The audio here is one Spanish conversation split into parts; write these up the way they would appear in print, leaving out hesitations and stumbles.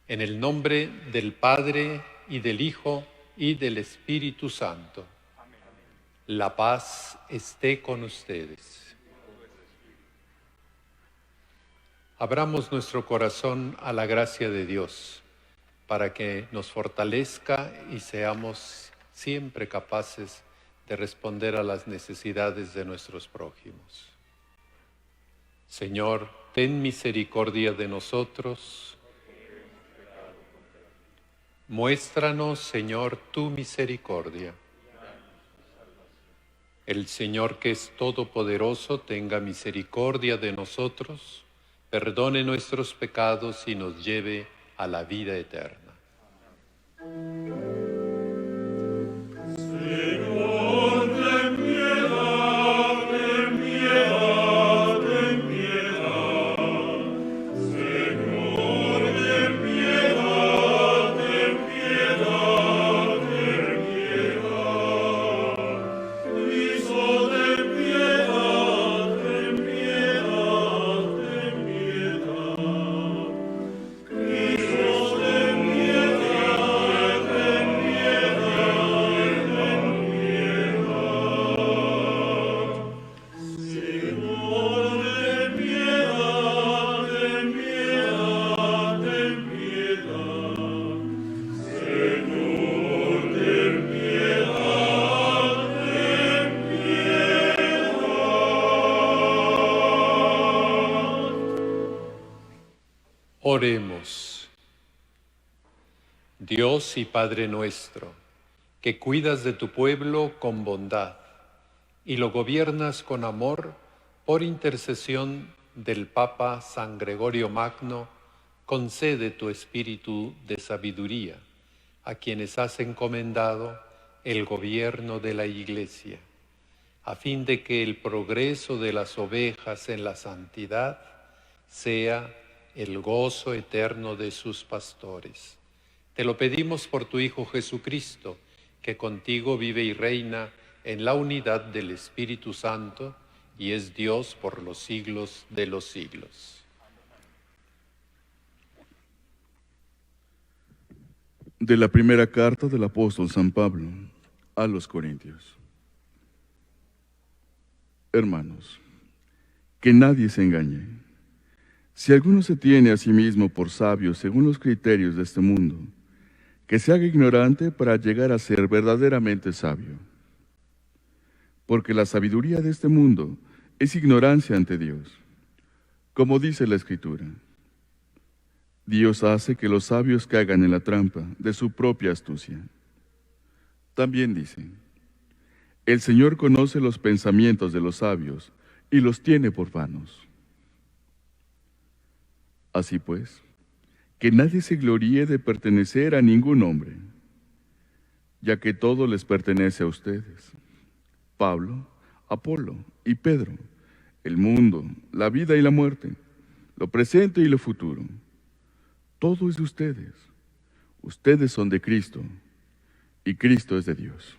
En el nombre del Padre, y del Hijo, y del Espíritu Santo. La paz esté con ustedes. Abramos nuestro corazón a la gracia de Dios, para que nos fortalezca y seamos siempre capaces de responder a las necesidades de nuestros prójimos. Señor, ten misericordia de nosotros. Muéstranos, Señor, tu misericordia. El Señor, que es todopoderoso, tenga misericordia de nosotros, perdone nuestros pecados y nos lleve a la vida eterna. Señor, ten piedad, ten piedad, ten piedad. Señor, ten piedad, ten piedad, ten piedad. Cristo, ten piedad, ten piedad, ten piedad. Cristo, ten piedad, ten piedad, ten piedad. Señor, ten piedad, ten piedad, ten piedad. Señor, ten piedad, ten piedad. Oremos. Dios y Padre nuestro, que cuidas de tu pueblo con bondad y lo gobiernas con amor, por intercesión del Papa San Gregorio Magno, concede tu espíritu de sabiduría a quienes has encomendado el gobierno de la Iglesia, a fin de que el progreso de las ovejas en la santidad sea el gozo eterno de sus pastores. Te lo pedimos por tu Hijo Jesucristo, que contigo vive y reina en la unidad del Espíritu Santo, y es Dios por los siglos de los siglos. De la primera carta del apóstol San Pablo a los Corintios. Hermanos, que nadie se engañe. Si alguno se tiene a sí mismo por sabio según los criterios de este mundo, que se haga ignorante para llegar a ser verdaderamente sabio. Porque la sabiduría de este mundo es ignorancia ante Dios. Como dice la Escritura, Dios hace que los sabios caigan en la trampa de su propia astucia. También dice, el Señor conoce los pensamientos de los sabios y los tiene por vanos. Así pues, que nadie se gloríe de pertenecer a ningún hombre, ya que todo les pertenece a ustedes. Pablo, Apolo y Pedro, el mundo, la vida y la muerte, lo presente y lo futuro. Todo es de ustedes. Ustedes son de Cristo y Cristo es de Dios.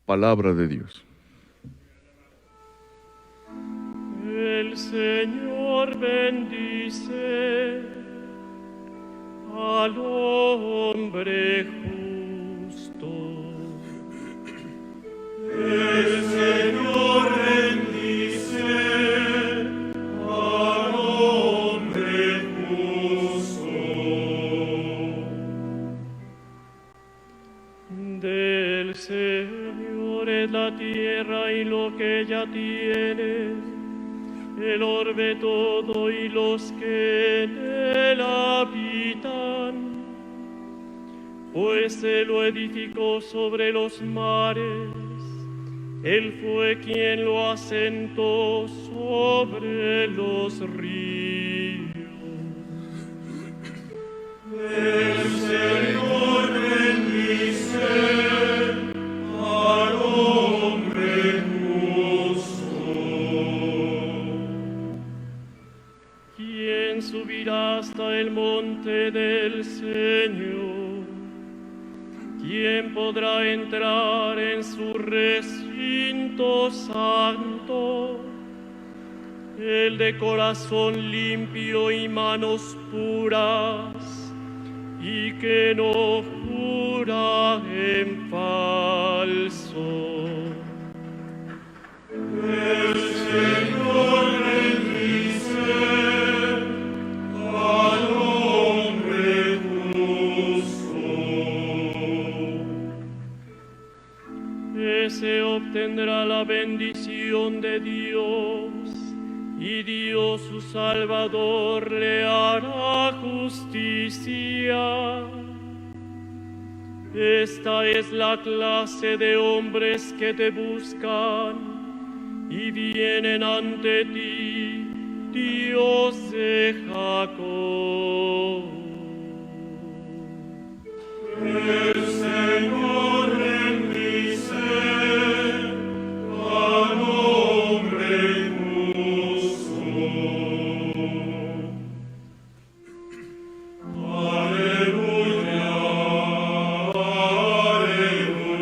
Palabra de Dios. El Señor bendice al hombre justo. El Señor bendice al hombre justo. Del Señor es la tierra y lo que ella tiene, el orbe todo y los que en él habitan, pues él lo edificó sobre los mares, él fue quien lo asentó sobre los ríos. El Señor bendice al hombre justo. ¿Quién subirá hasta el monte del Señor? ¿Quién podrá entrar en su recinto santo? el de corazón limpio y manos puras, y que no jura en falso. El Señor bendice al hombre justo. Ese obtendrá la bendición de Dios, y Dios su Salvador le hará justicia. Esta es la clase de hombres que te buscan y vienen ante ti, Dios de Jacob. El Señor bendice al hombre justo. Aleluya, aleluya,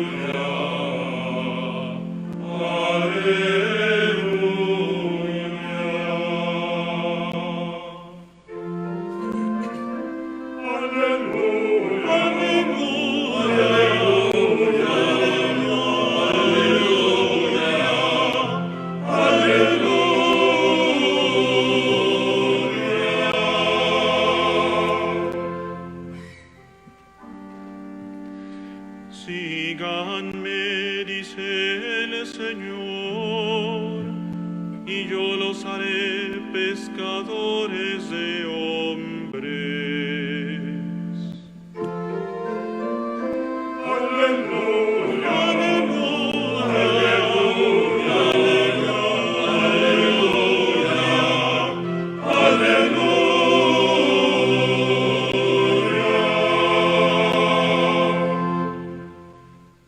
síganme, dice el Señor, y yo los haré pescadores de hombres. Aleluya, aleluya, aleluya, aleluya, aleluya.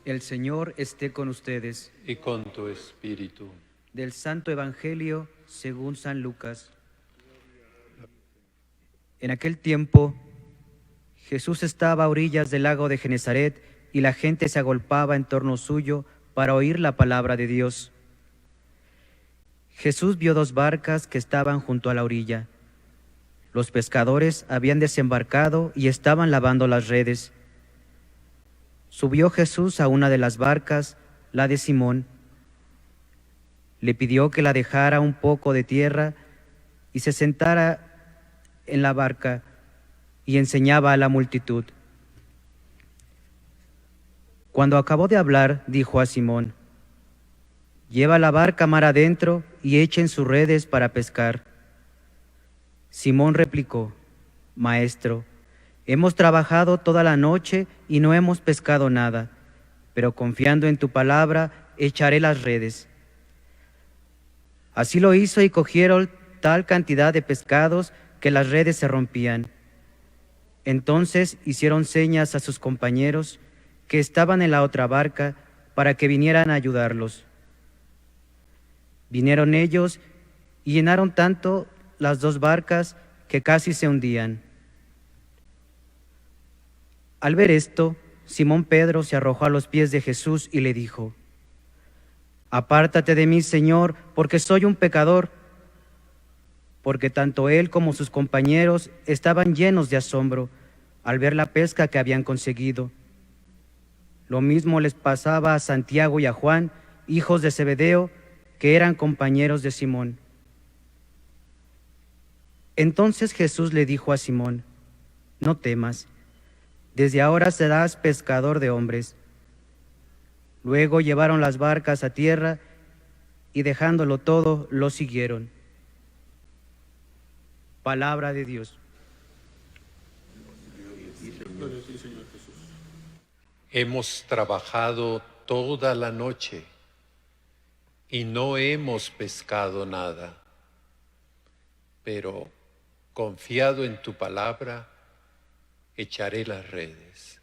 El Señor esté con ustedes. Y con tu espíritu. Del Santo Evangelio según San Lucas. En aquel tiempo, Jesús estaba a orillas del lago de Genezaret y la gente se agolpaba en torno suyo para oír la palabra de Dios. Jesús vio dos barcas que estaban junto a la orilla. Los pescadores habían desembarcado y estaban lavando las redes. Subió Jesús a una de las barcas, la de Simón. Le pidió que la dejara un poco de tierra y se sentara en la barca y enseñaba a la multitud. Cuando acabó de hablar, dijo a Simón: «Lleva la barca mar adentro y echen sus redes para pescar». Simón replicó: «Maestro, hemos trabajado toda la noche y no hemos pescado nada, pero confiando en tu palabra, echaré las redes». Así lo hizo y cogieron tal cantidad de pescados que las redes se rompían. Entonces hicieron señas a sus compañeros que estaban en la otra barca para que vinieran a ayudarlos. Vinieron ellos y llenaron tanto las dos barcas que casi se hundían. Al ver esto, Simón Pedro se arrojó a los pies de Jesús y le dijo: «Apártate de mí, Señor, porque soy un pecador». Porque tanto él como sus compañeros estaban llenos de asombro al ver la pesca que habían conseguido. Lo mismo les pasaba a Santiago y a Juan, hijos de Zebedeo, que eran compañeros de Simón. Entonces Jesús le dijo a Simón: «No temas, desde ahora serás pescador de hombres». Luego llevaron las barcas a tierra y dejándolo todo, lo siguieron. Palabra de Dios. Hemos trabajado toda la noche y no hemos pescado nada, pero confiado en tu palabra, echaré las redes.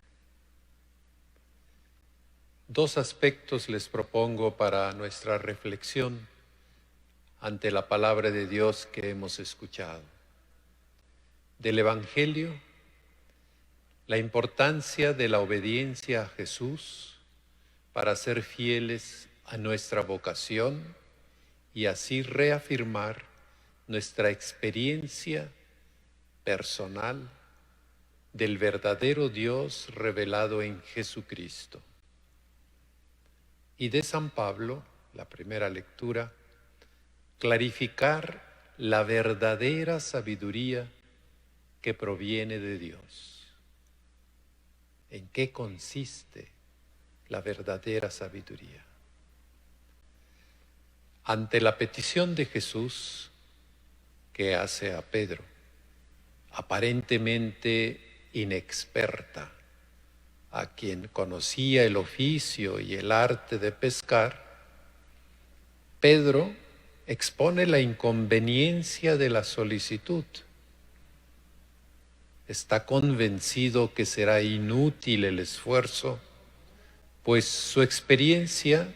Dos aspectos les propongo para nuestra reflexión ante la palabra de Dios que hemos escuchado. Del Evangelio, la importancia de la obediencia a Jesús para ser fieles a nuestra vocación y así reafirmar nuestra experiencia personal del verdadero Dios revelado en Jesucristo. Y de San Pablo, la primera lectura, clarificar la verdadera sabiduría que proviene de Dios. ¿En qué consiste la verdadera sabiduría? Ante la petición de Jesús que hace a Pedro, aparentemente inexperta, a quien conocía el oficio y el arte de pescar, Pedro expone la inconveniencia de la solicitud. Está convencido que será inútil el esfuerzo, pues su experiencia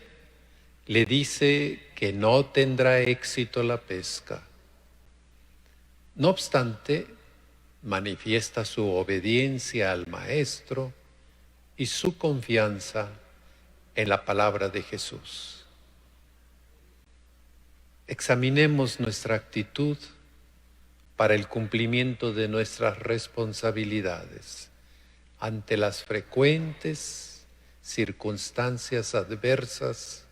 le dice que no tendrá éxito la pesca. No obstante, manifiesta su obediencia al Maestro y su confianza en la palabra de Jesús. Examinemos nuestra actitud para el cumplimiento de nuestras responsabilidades ante las frecuentes circunstancias adversas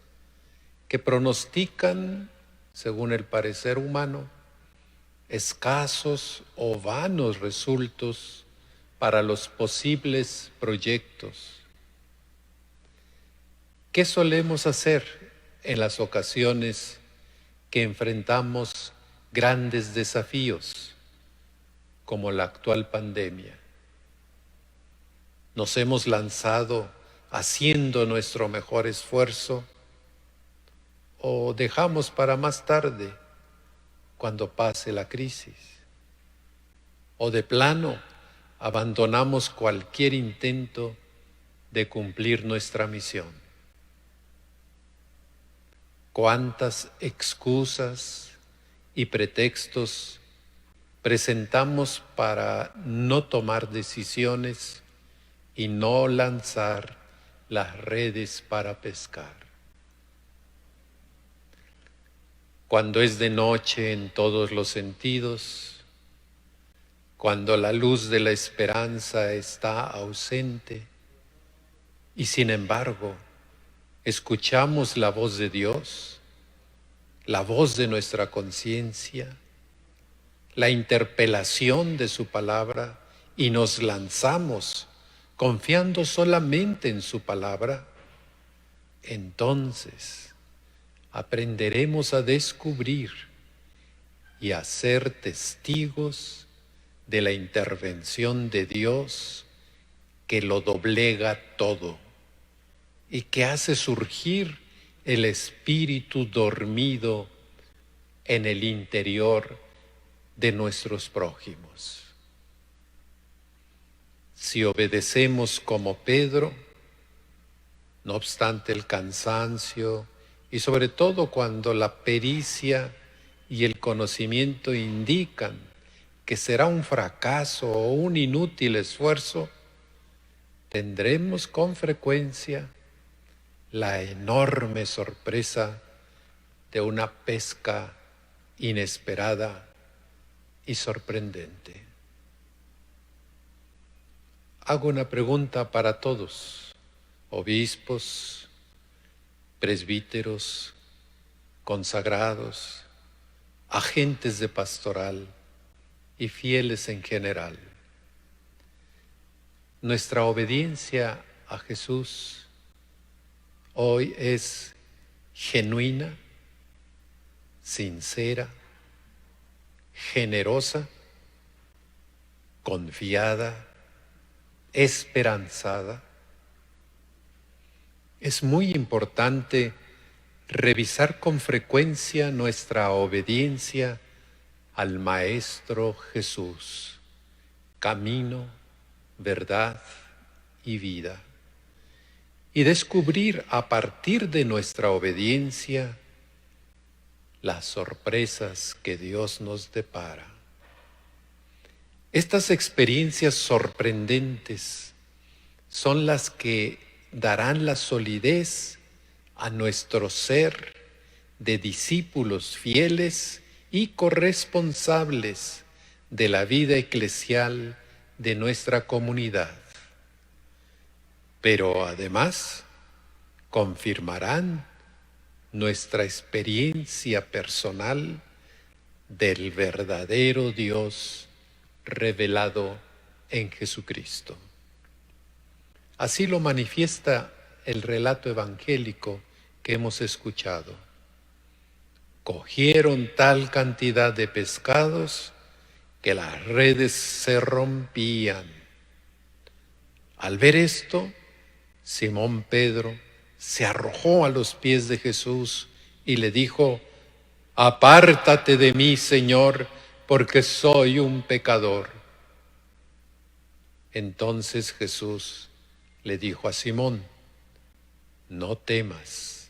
que pronostican, según el parecer humano, escasos o vanos resultados para los posibles proyectos. ¿Qué solemos hacer en las ocasiones que enfrentamos grandes desafíos como la actual pandemia? ¿Nos hemos lanzado haciendo nuestro mejor esfuerzo o dejamos para más tarde cuando pase la crisis? ¿O de plano abandonamos cualquier intento de cumplir nuestra misión? ¿Cuántas excusas y pretextos presentamos para no tomar decisiones y no lanzar las redes para pescar? Cuando es de noche en todos los sentidos, cuando la luz de la esperanza está ausente y sin embargo escuchamos la voz de Dios, la voz de nuestra conciencia, la interpelación de su palabra y nos lanzamos confiando solamente en su palabra, entonces aprenderemos a descubrir y a ser testigos de la intervención de Dios que lo doblega todo y que hace surgir el espíritu dormido en el interior de nuestros prójimos. Si obedecemos como Pedro, no obstante el cansancio y sobre todo cuando la pericia y el conocimiento indican que será un fracaso o un inútil esfuerzo, tendremos con frecuencia la enorme sorpresa de una pesca inesperada y sorprendente. Hago una pregunta para todos, obispos, presbíteros, consagrados, agentes de pastoral y fieles en general. Nuestra obediencia a Jesús hoy es genuina, sincera, generosa, confiada, esperanzada. Es muy importante revisar con frecuencia nuestra obediencia al Maestro Jesús, camino, verdad y vida, y descubrir a partir de nuestra obediencia las sorpresas que Dios nos depara. Estas experiencias sorprendentes son las que darán la solidez a nuestro ser de discípulos fieles y corresponsables de la vida eclesial de nuestra comunidad. Pero además confirmarán nuestra experiencia personal del verdadero Dios revelado en Jesucristo. Así lo manifiesta el relato evangélico que hemos escuchado. Cogieron tal cantidad de pescados que las redes se rompían. Al ver esto, Simón Pedro se arrojó a los pies de Jesús y le dijo: apártate de mí, Señor, porque soy un pecador. Entonces Jesús le dijo a Simón: no temas,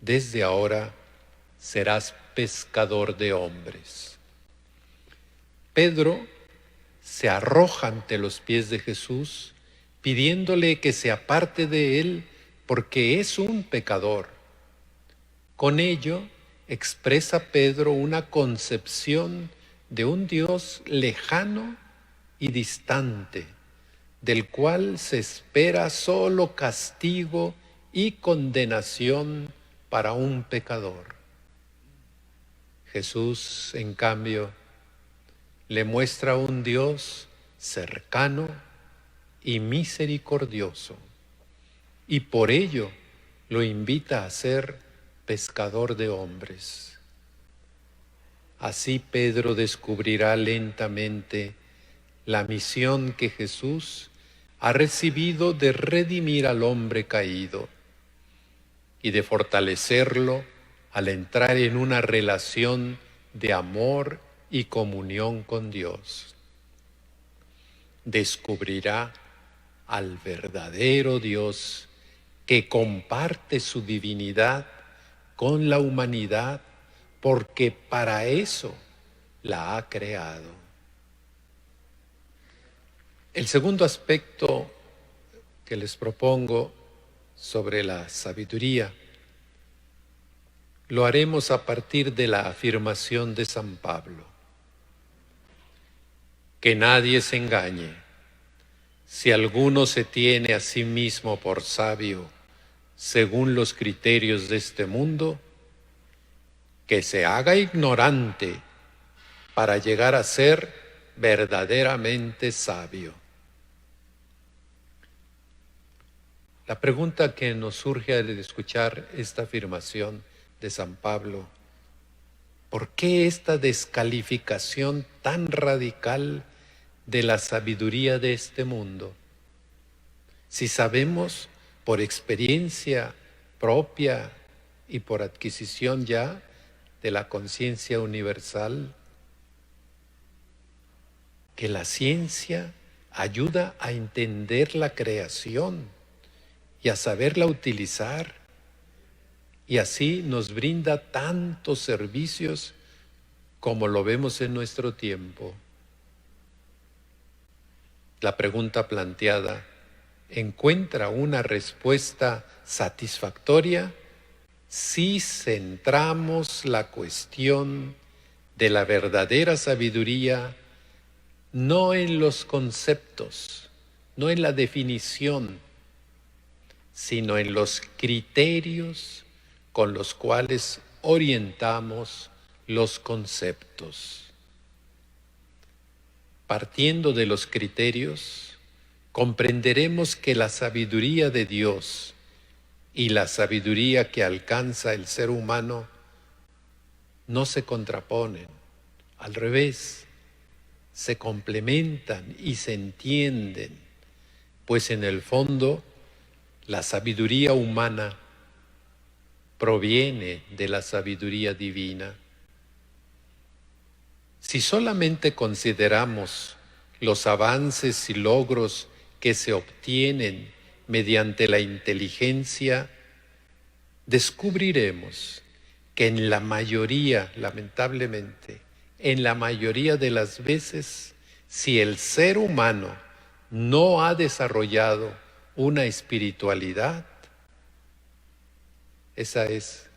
desde ahora serás pescador de hombres. Pedro se arroja ante los pies de Jesús, pidiéndole que se aparte de él porque es un pecador. Con ello expresa Pedro una concepción de un Dios lejano y distante, del cual se espera solo castigo y condenación para un pecador. Jesús, en cambio, le muestra un Dios cercano y misericordioso, y por ello lo invita a ser pescador de hombres. Así Pedro descubrirá lentamente la misión que Jesús ha recibido de redimir al hombre caído y de fortalecerlo al entrar en una relación de amor y comunión con Dios. Descubrirá al verdadero Dios que comparte su divinidad con la humanidad, porque para eso la ha creado. El segundo aspecto que les propongo sobre la sabiduría lo haremos a partir de la afirmación de San Pablo: que nadie se engañe. Si alguno se tiene a sí mismo por sabio según los criterios de este mundo, que se haga ignorante para llegar a ser verdaderamente sabio. La pregunta que nos surge al escuchar esta afirmación de San Pablo: ¿por qué esta descalificación tan radical de la sabiduría de este mundo? Si sabemos por experiencia propia y por adquisición ya de la conciencia universal que la ciencia ayuda a entender la creación y a saberla utilizar, y así nos brinda tantos servicios como lo vemos en nuestro tiempo. La pregunta planteada encuentra una respuesta satisfactoria si centramos la cuestión de la verdadera sabiduría no en los conceptos, no en la definición, sino en los criterios con los cuales orientamos los conceptos. Partiendo de los criterios, comprenderemos que la sabiduría de Dios y la sabiduría que alcanza el ser humano no se contraponen, al revés, se complementan y se entienden, pues en el fondo la sabiduría humana proviene de la sabiduría divina. Si solamente consideramos los avances y logros que se obtienen mediante la inteligencia, descubriremos que en la mayoría, lamentablemente, en la mayoría de las veces, si el ser humano no ha desarrollado una espiritualidad, esa es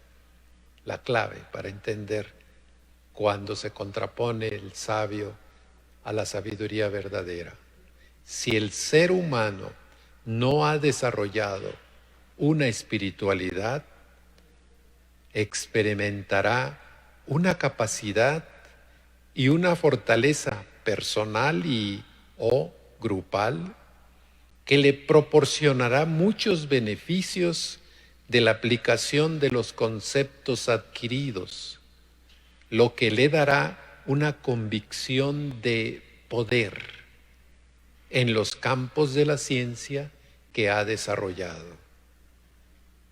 la clave para entender cuando se contrapone el sabio a la sabiduría verdadera. Si el ser humano no ha desarrollado una espiritualidad, experimentará una capacidad y una fortaleza personal o grupal que le proporcionará muchos beneficios de la aplicación de los conceptos adquiridos, lo que le dará una convicción de poder en los campos de la ciencia que ha desarrollado.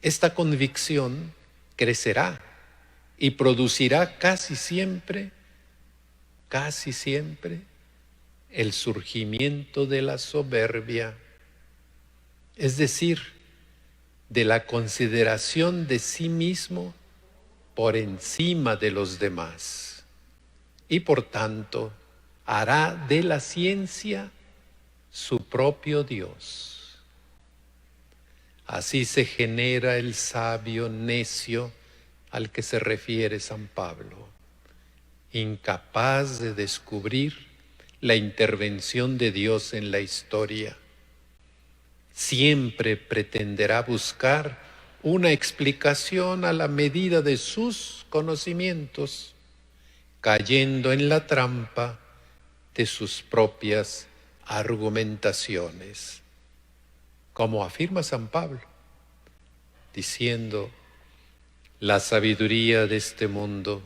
Esta convicción crecerá y producirá casi siempre, el surgimiento de la soberbia, es decir, de la consideración de sí mismo por encima de los demás, y por tanto hará de la ciencia su propio Dios. Así se genera el sabio necio al que se refiere San Pablo, incapaz de descubrir la intervención de Dios en la historia. Siempre pretenderá buscar una explicación a la medida de sus conocimientos, cayendo en la trampa de sus propias argumentaciones, como afirma San Pablo, diciendo: la sabiduría de este mundo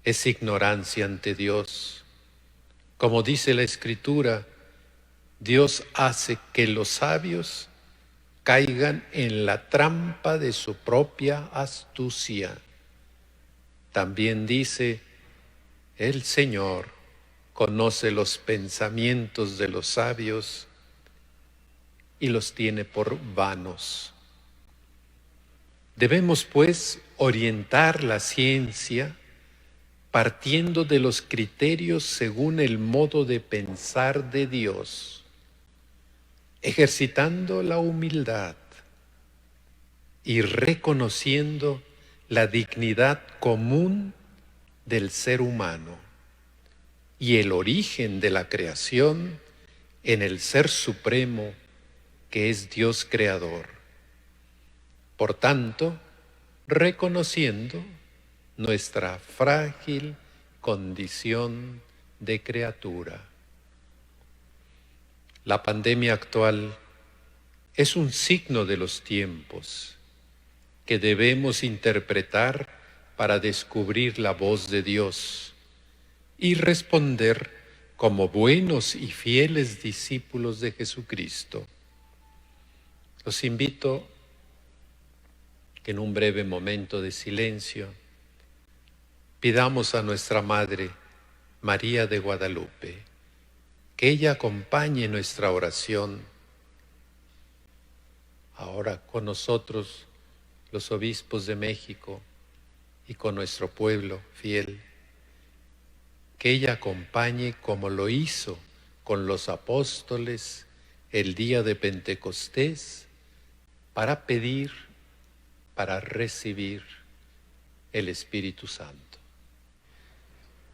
es ignorancia ante Dios. Como dice la Escritura, Dios hace que los sabios caigan en la trampa de su propia astucia. También dice: el Señor conoce los pensamientos de los sabios y los tiene por vanos. Debemos, pues, orientar la ciencia partiendo de los criterios según el modo de pensar de Dios, ejercitando la humildad y reconociendo la dignidad común del ser humano y el origen de la creación en el Ser Supremo que es Dios Creador. Por tanto, reconociendo nuestra frágil condición de criatura. La pandemia actual es un signo de los tiempos que debemos interpretar para descubrir la voz de Dios y responder como buenos y fieles discípulos de Jesucristo. Los invito que en un breve momento de silencio pidamos a nuestra Madre, María de Guadalupe, que ella acompañe nuestra oración. Ahora con nosotros, los obispos de México, y con nuestro pueblo fiel, que ella acompañe como lo hizo con los apóstoles el día de Pentecostés, para pedir, para recibir el Espíritu Santo.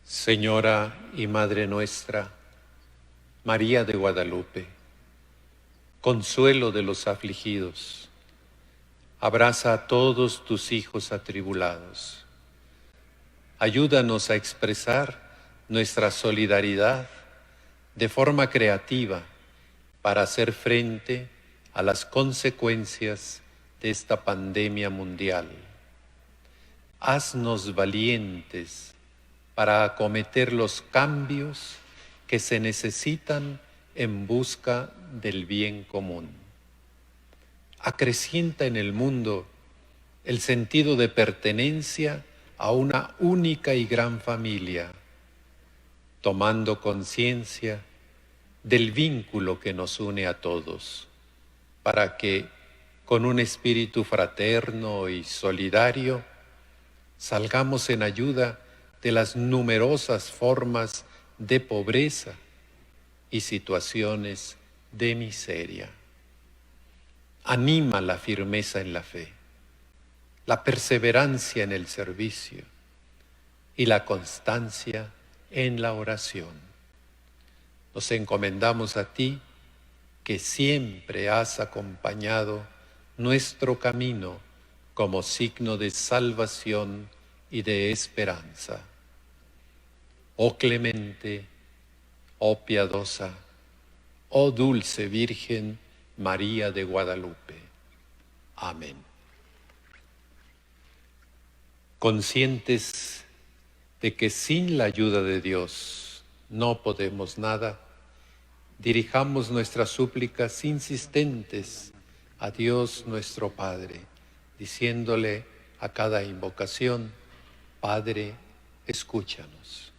Señora y Madre nuestra, María de Guadalupe, consuelo de los afligidos, abraza a todos tus hijos atribulados. Ayúdanos a expresar nuestra solidaridad de forma creativa para hacer frente a las consecuencias de esta pandemia mundial. Haznos valientes para acometer los cambios que se necesitan en busca del bien común. Acrecienta en el mundo el sentido de pertenencia a una única y gran familia, tomando conciencia del vínculo que nos une a todos, para que, con un espíritu fraterno y solidario, salgamos en ayuda de las numerosas formas de pobreza y situaciones de miseria. Anima la firmeza en la fe, la perseverancia en el servicio y la constancia en la oración. Nos encomendamos a ti, que siempre has acompañado nuestro camino como signo de salvación y de esperanza. Oh clemente, oh piadosa, oh dulce Virgen María de Guadalupe. Amén. Conscientes de que sin la ayuda de Dios no podemos nada, dirijamos nuestras súplicas insistentes a Dios nuestro Padre, diciéndole a cada invocación: Padre, escúchanos.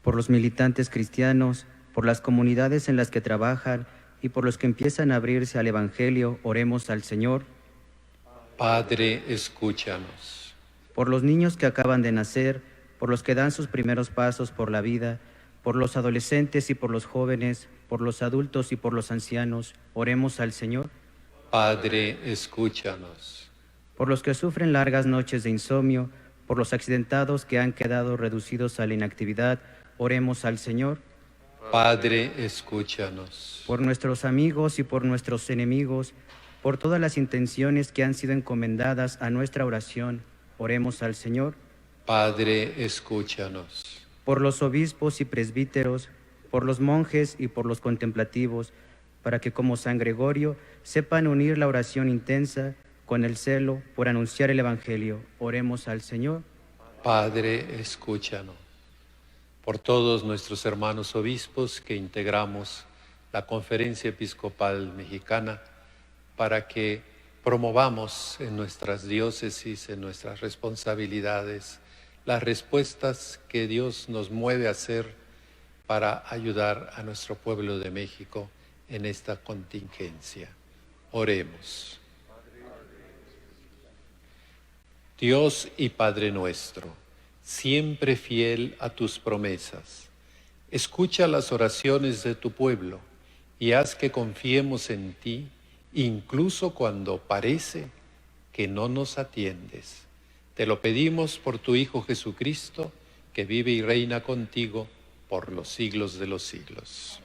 Por los militantes cristianos, por las comunidades en las que trabajan y por los que empiezan a abrirse al Evangelio, oremos al Señor. Padre, escúchanos. Por los niños que acaban de nacer, por los que dan sus primeros pasos por la vida, por los adolescentes y por los jóvenes, por los adultos y por los ancianos, oremos al Señor. Padre, escúchanos. Por los que sufren largas noches de insomnio, por los accidentados que han quedado reducidos a la inactividad, oremos al Señor. Padre, escúchanos. Por nuestros amigos y por nuestros enemigos, por todas las intenciones que han sido encomendadas a nuestra oración, oremos al Señor. Padre, escúchanos. Por los obispos y presbíteros, por los monjes y por los contemplativos, para que como San Gregorio sepan unir la oración intensa con el celo por anunciar el Evangelio. Oremos al Señor. Padre, escúchanos. Por todos nuestros hermanos obispos que integramos la Conferencia Episcopal Mexicana, para que promovamos en nuestras diócesis, en nuestras responsabilidades, las respuestas que Dios nos mueve a hacer para ayudar a nuestro pueblo de México en esta contingencia. Oremos. Dios y Padre nuestro, siempre fiel a tus promesas, escucha las oraciones de tu pueblo y haz que confiemos en ti, incluso cuando parece que no nos atiendes. Te lo pedimos por tu Hijo Jesucristo, que vive y reina contigo por los siglos de los siglos.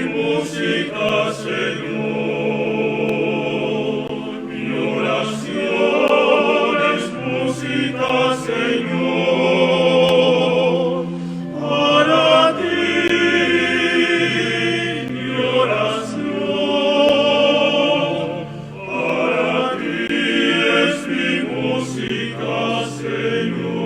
Música, Señor, mi oración es música, Señor, para ti, mi oración, para ti es mi música, Señor.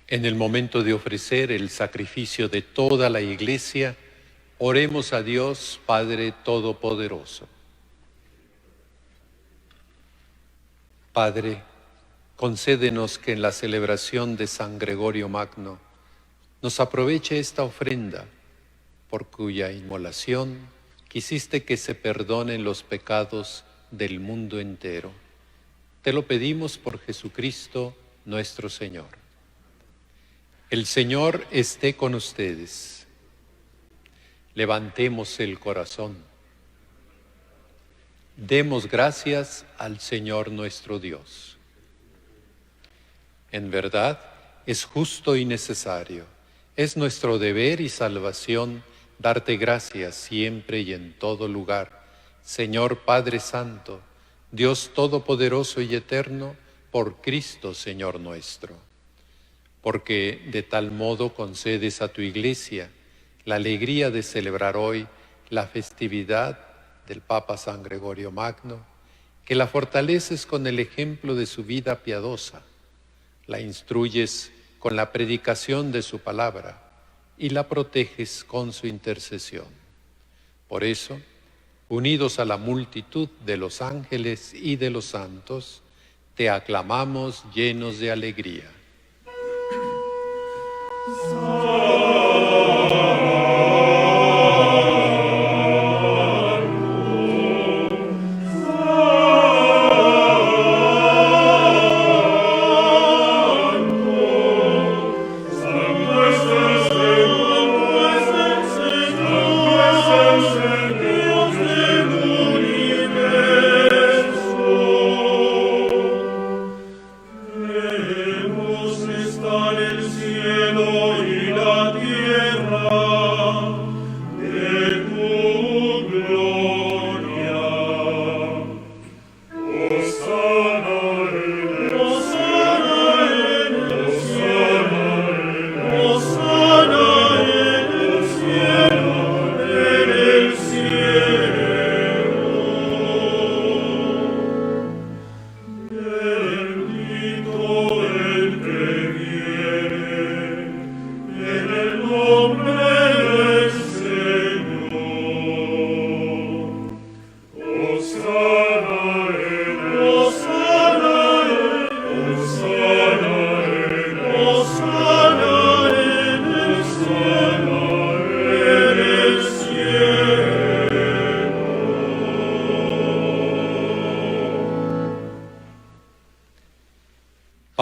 En el momento de ofrecer el sacrificio de toda la Iglesia, oremos a Dios Padre Todopoderoso. Padre, concédenos que en la celebración de San Gregorio Magno nos aproveche esta ofrenda, por cuya inmolación quisiste que se perdonen los pecados del mundo entero. Te lo pedimos por Jesucristo nuestro Señor. El Señor esté con ustedes. Levantemos el corazón. Demos gracias al Señor nuestro Dios. En verdad, es justo y necesario. Es nuestro deber y salvación darte gracias siempre y en todo lugar, Señor Padre Santo, Dios Todopoderoso y Eterno, por Cristo, Señor nuestro. Porque de tal modo concedes a tu Iglesia la alegría de celebrar hoy la festividad del Papa San Gregorio Magno, que la fortaleces con el ejemplo de su vida piadosa, la instruyes con la predicación de su palabra y la proteges con su intercesión. Por eso, unidos a la multitud de los ángeles y de los santos, te aclamamos llenos de alegría.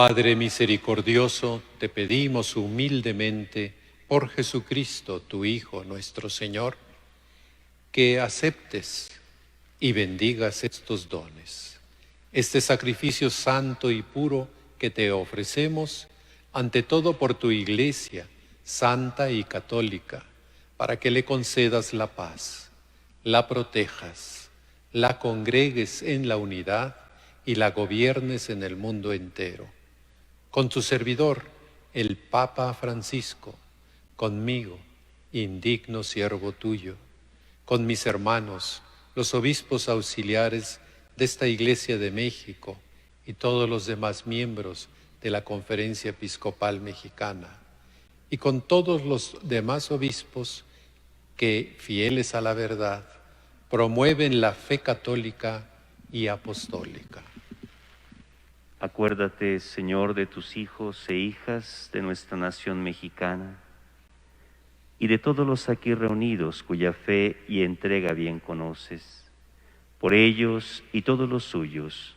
Padre misericordioso, te pedimos humildemente, por Jesucristo, tu Hijo, nuestro Señor, que aceptes y bendigas estos dones, este sacrificio santo y puro que te ofrecemos, ante todo por tu Iglesia, santa y católica, para que le concedas la paz, la protejas, la congregues en la unidad y la gobiernes en el mundo entero. Con tu servidor, el Papa Francisco, conmigo, indigno siervo tuyo, con mis hermanos, los obispos auxiliares de esta Iglesia de México y todos los demás miembros de la Conferencia Episcopal Mexicana, y con todos los demás obispos que, fieles a la verdad, promueven la fe católica y apostólica. Acuérdate, Señor, de tus hijos e hijas de nuestra nación mexicana y de todos los aquí reunidos cuya fe y entrega bien conoces. Por ellos y todos los suyos,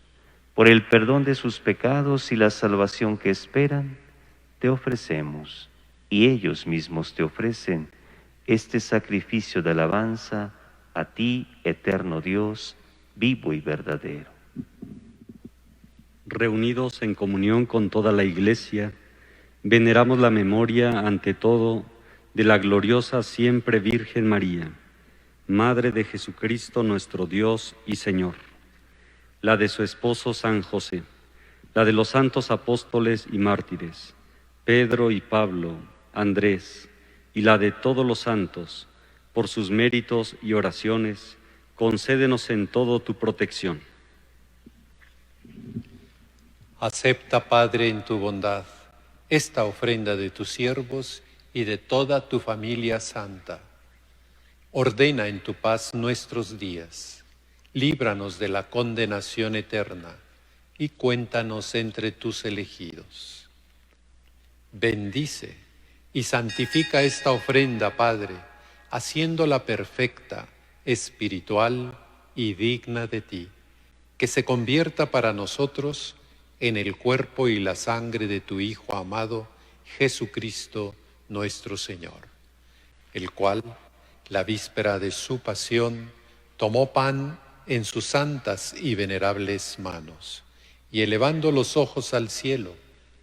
por el perdón de sus pecados y la salvación que esperan, te ofrecemos, y ellos mismos te ofrecen, este sacrificio de alabanza a ti, eterno Dios, vivo y verdadero. Reunidos en comunión con toda la Iglesia, veneramos la memoria, ante todo, de la gloriosa siempre Virgen María, Madre de Jesucristo nuestro Dios y Señor, la de su esposo San José, la de los santos apóstoles y mártires, Pedro y Pablo, Andrés, y la de todos los santos, por sus méritos y oraciones, concédenos en todo tu protección. Acepta, Padre, en tu bondad, esta ofrenda de tus siervos y de toda tu familia santa. Ordena en tu paz nuestros días, líbranos de la condenación eterna y cuéntanos entre tus elegidos. Bendice y santifica esta ofrenda, Padre, haciéndola perfecta, espiritual y digna de ti, que se convierta para nosotros en el cuerpo y la sangre de tu Hijo amado, Jesucristo nuestro Señor, el cual, la víspera de su pasión, tomó pan en sus santas y venerables manos, y elevando los ojos al cielo,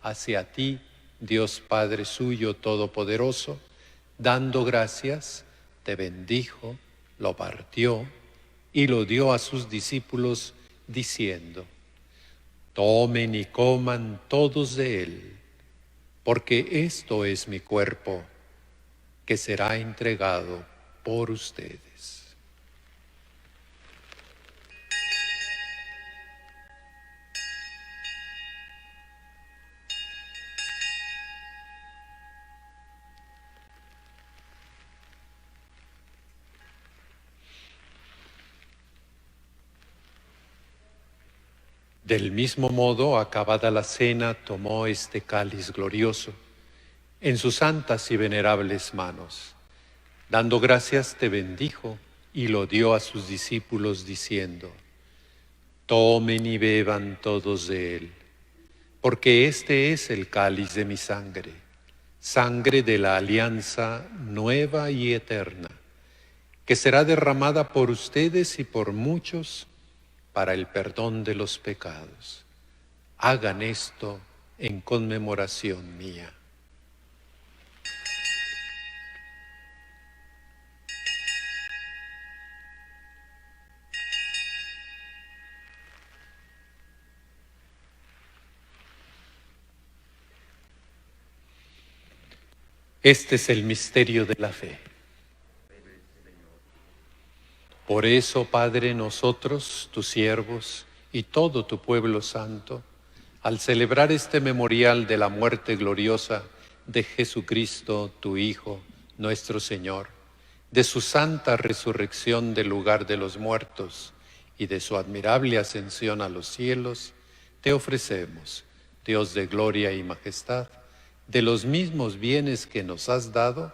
hacia ti, Dios Padre suyo todopoderoso, dando gracias, te bendijo, lo partió y lo dio a sus discípulos, diciendo: tomen y coman todos de él, porque esto es mi cuerpo, que será entregado por ustedes. Del mismo modo, acabada la cena, tomó este cáliz glorioso en sus santas y venerables manos. Dando gracias, te bendijo y lo dio a sus discípulos, diciendo: tomen y beban todos de él, porque este es el cáliz de mi sangre, sangre de la alianza nueva y eterna, que será derramada por ustedes y por muchos para el perdón de los pecados. Hagan esto en conmemoración mía. Este es el misterio de la fe. Por eso, Padre, nosotros, tus siervos, y todo tu pueblo santo, al celebrar este memorial de la muerte gloriosa de Jesucristo, tu Hijo, nuestro Señor, de su santa resurrección del lugar de los muertos y de su admirable ascensión a los cielos, te ofrecemos, Dios de gloria y majestad, de los mismos bienes que nos has dado,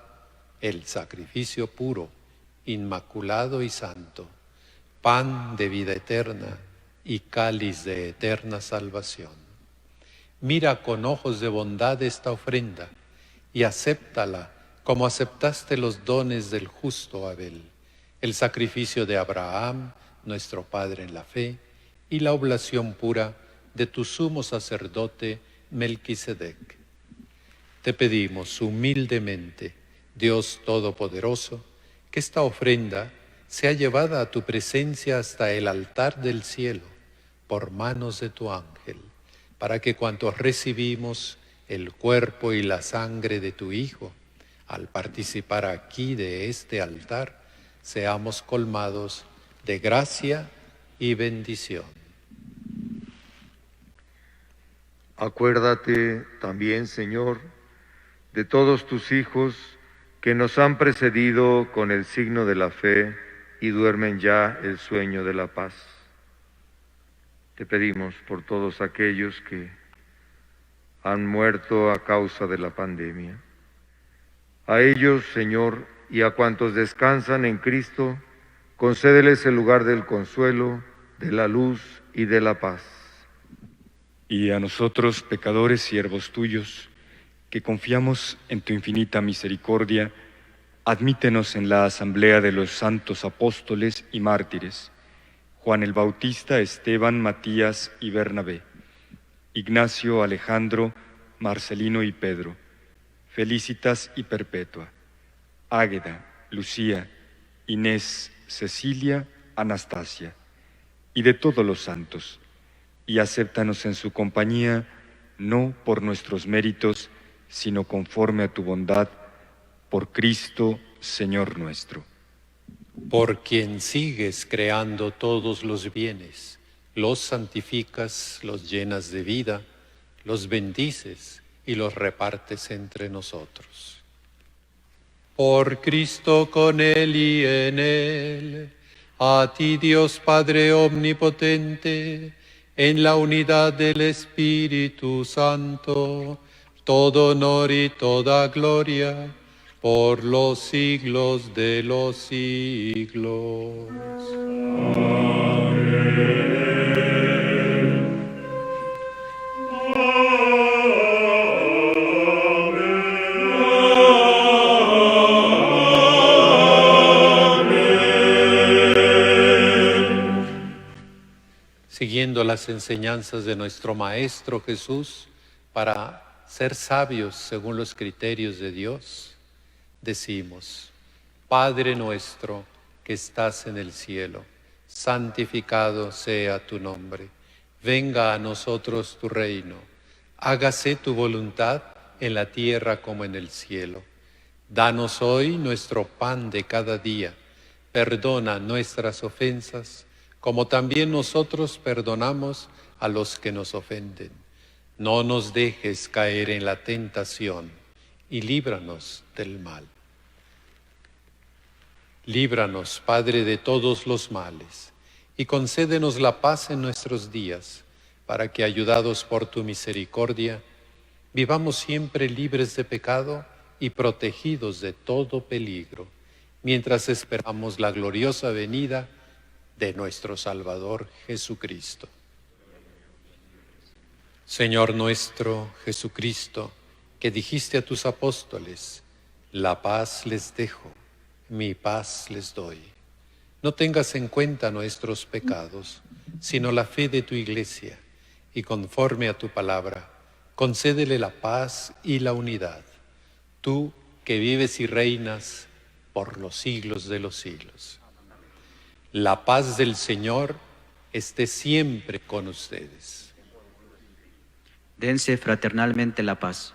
el sacrificio puro, inmaculado y santo, pan de vida eterna y cáliz de eterna salvación. Mira con ojos de bondad esta ofrenda y acéptala como aceptaste los dones del justo Abel, el sacrificio de Abraham, nuestro Padre en la fe, y la oblación pura de tu sumo sacerdote Melquisedec. Te pedimos humildemente, Dios Todopoderoso, que esta ofrenda sea llevada a tu presencia hasta el altar del cielo por manos de tu ángel, para que cuantos recibimos el cuerpo y la sangre de tu Hijo, al participar aquí de este altar, seamos colmados de gracia y bendición. Acuérdate también, Señor, de todos tus hijos que nos han precedido con el signo de la fe y duermen ya el sueño de la paz. Te pedimos por todos aquellos que han muerto a causa de la pandemia. A ellos, Señor, y a cuantos descansan en Cristo, concédeles el lugar del consuelo, de la luz y de la paz. Y a nosotros, pecadores, siervos tuyos, que confiamos en tu infinita misericordia, admítenos en la asamblea de los santos apóstoles y mártires, Juan el Bautista, Esteban, Matías y Bernabé, Ignacio, Alejandro, Marcelino y Pedro, Felicitas y Perpetua, Águeda, Lucía, Inés, Cecilia, Anastasia, y de todos los santos, y acéptanos en su compañía, no por nuestros méritos, sino conforme a tu bondad, por Cristo, Señor nuestro. Por quien sigues creando todos los bienes, los santificas, los llenas de vida, los bendices y los repartes entre nosotros. Por Cristo, con Él y en Él, a ti, Dios Padre omnipotente, en la unidad del Espíritu Santo, todo honor y toda gloria, por los siglos de los siglos. siguiendo las enseñanzas de nuestro Maestro Jesús para ser sabios según los criterios de Dios, decimos: Padre nuestro que estás en el cielo, santificado sea tu nombre. Venga a nosotros tu reino. Hágase tu voluntad en la tierra como en el cielo. Danos hoy nuestro pan de cada día. Perdona nuestras ofensas, como también nosotros perdonamos a los que nos ofenden. No nos dejes caer en la tentación y líbranos del mal. Líbranos, Padre, de todos los males, y concédenos la paz en nuestros días, para que, ayudados por tu misericordia, vivamos siempre libres de pecado y protegidos de todo peligro, mientras esperamos la gloriosa venida de nuestro Salvador Jesucristo. Señor nuestro Jesucristo, que dijiste a tus apóstoles: la paz les dejo, mi paz les doy. No tengas en cuenta nuestros pecados, sino la fe de tu Iglesia, y conforme a tu palabra, concédele la paz y la unidad. Tú que vives y reinas por los siglos de los siglos. La paz del Señor esté siempre con ustedes. Dense fraternalmente la paz.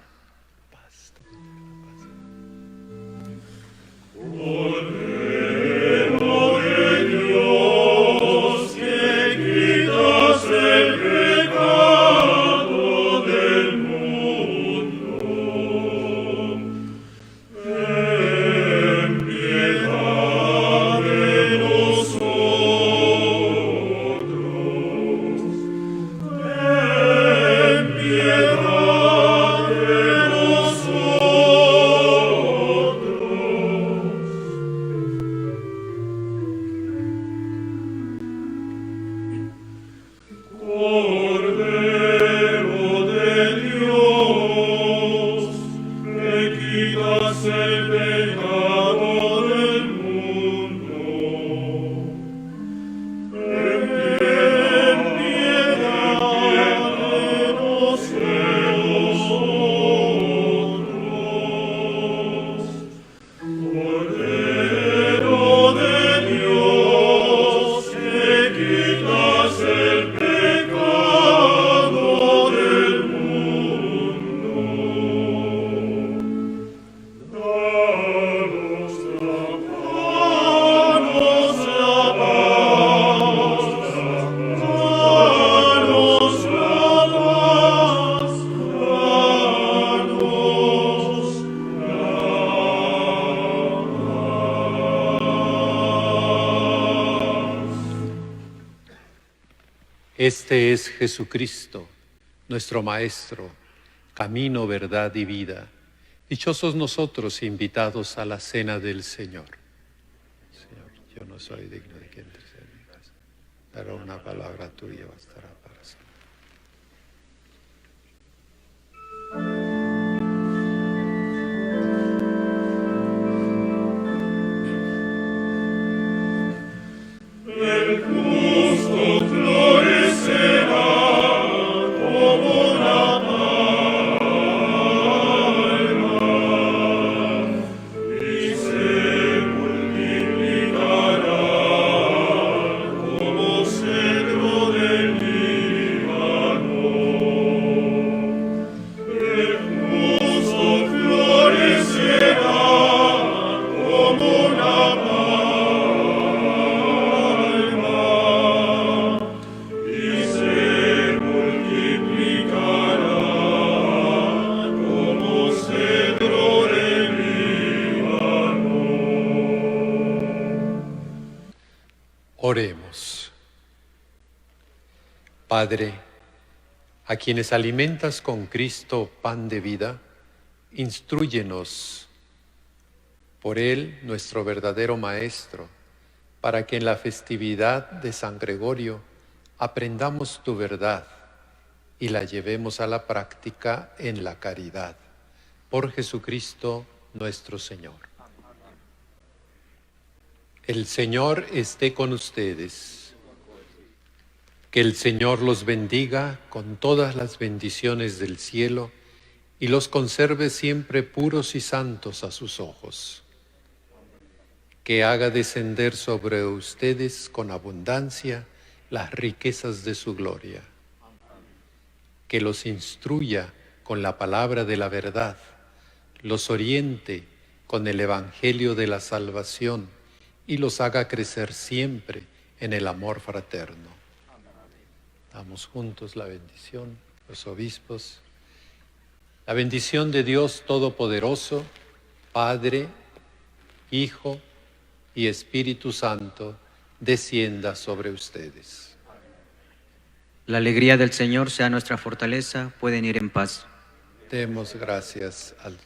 Este es Jesucristo, nuestro Maestro, camino, verdad y vida. Dichosos nosotros invitados a la cena del Señor. Señor, yo no soy digno de que entres en mi casa, pero una palabra tuya bastará para siempre. El justo florecerá como una palma y se multiplicará como cedro del Líbano. El justo florecerá como una palma y se multiplicará como cedro del Líbano. Oremos. Padre, a quienes alimentas con Cristo pan de vida, instrúyenos por Él, nuestro verdadero Maestro, para que en la festividad de San Gregorio aprendamos tu verdad y la llevemos a la práctica en la caridad. Por Jesucristo nuestro Señor. El Señor esté con ustedes. Que el Señor los bendiga con todas las bendiciones del cielo y los conserve siempre puros y santos a sus ojos. Que haga descender sobre ustedes con abundancia las riquezas de su gloria. Que los instruya con la palabra de la verdad, los oriente con el evangelio de la salvación y los haga crecer siempre en el amor fraterno. Damos juntos la bendición, los obispos. La bendición de Dios Todopoderoso, Padre, Hijo y Espíritu Santo, descienda sobre ustedes. La alegría del Señor sea nuestra fortaleza. Pueden ir en paz. Demos gracias al